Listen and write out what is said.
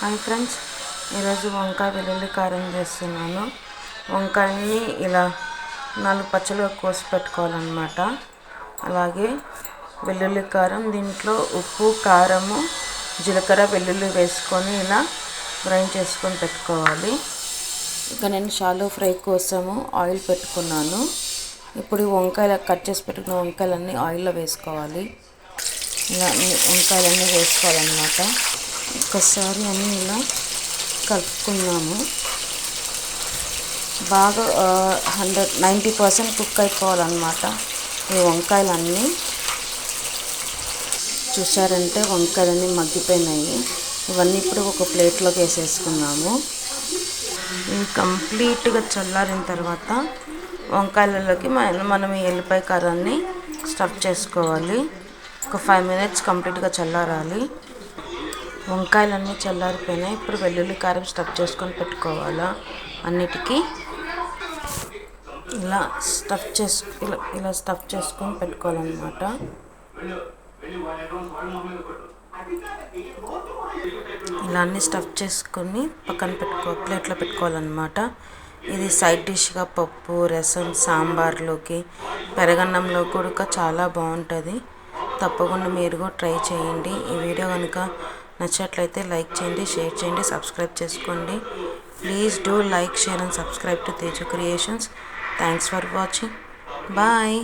Hi friends, ఈరోజు వంకాయ వెల్లుల్లి కారం చేస్తున్నాను. వంకాయని ఇలా 4 పచ్చలుగా కోసి పెట్టుకోవాలన్నమాట. అలాగే వెల్లుల్లి కారం, దీంట్లో ఉప్పు, కారము, జీలకర్ర, వెల్లుల్లి వేసుకొని ఇలా గ్రైండ్ చేసుకొని పెట్టుకోవాలి. ఇక నేను షాలో ఫ్రై కోసము ఆయిల్ పెట్టుకున్నాను. ఇప్పుడు వంకాయలు కట్ చేసి పెట్టుకున్న వంకాయలన్నీ ఆయిల్లో వేసుకోవాలి. ఇలా వంకాయలన్నీ వేసుకోవాలన్నమాట. ఒక్కసారి అన్నీ ఇలా కలుపుకున్నాము. బాగా 90% కుక్ అయిపోవాలన్నమాట ఈ వంకాయలన్నీ. చూసారంటే వంకాయలన్నీ మగ్గిపోయినాయి. ఇవన్నీ ఇప్పుడు ఒక ప్లేట్లోకి వేసేసుకున్నాము. ఇవి కంప్లీట్గా చల్లారిన తర్వాత వంకాయలలోకి మనం ఈ ఎల్లిపాయ కారాన్ని స్టఫ్ చేసుకోవాలి. ఒక 5 minutes కంప్లీట్గా చల్లారాలి. వంకాయలన్నీ చల్లారిపోయినాయి. ఇప్పుడు వెల్లుల్లి కారం స్టఫ్ చేసుకొని పెట్టుకోవాలా. అన్నిటికీ ఇలా స్టఫ్ చేసుకొని పెట్టుకోవాలన్నమాట. ఇలా అన్నీ స్టఫ్ చేసుకొని పక్కన ప్లేట్లో పెట్టుకోవాలన్నమాట. ఇది సైడ్ డిష్గా పప్పు, రసం, సాంబార్లోకి, పెరగన్నంలో కూడా చాలా బాగుంటుంది. తప్పకుండా మీరు కూడా ట్రై చేయండి. ఈ వీడియో కనుక నచ్చినట్లయితే లైక్ చేయండి, షేర్ చేయండి, సబ్స్క్రైబ్ చేసుకోండి. Please do like, share and subscribe to Teju Creations. Thanks for watching. Bye.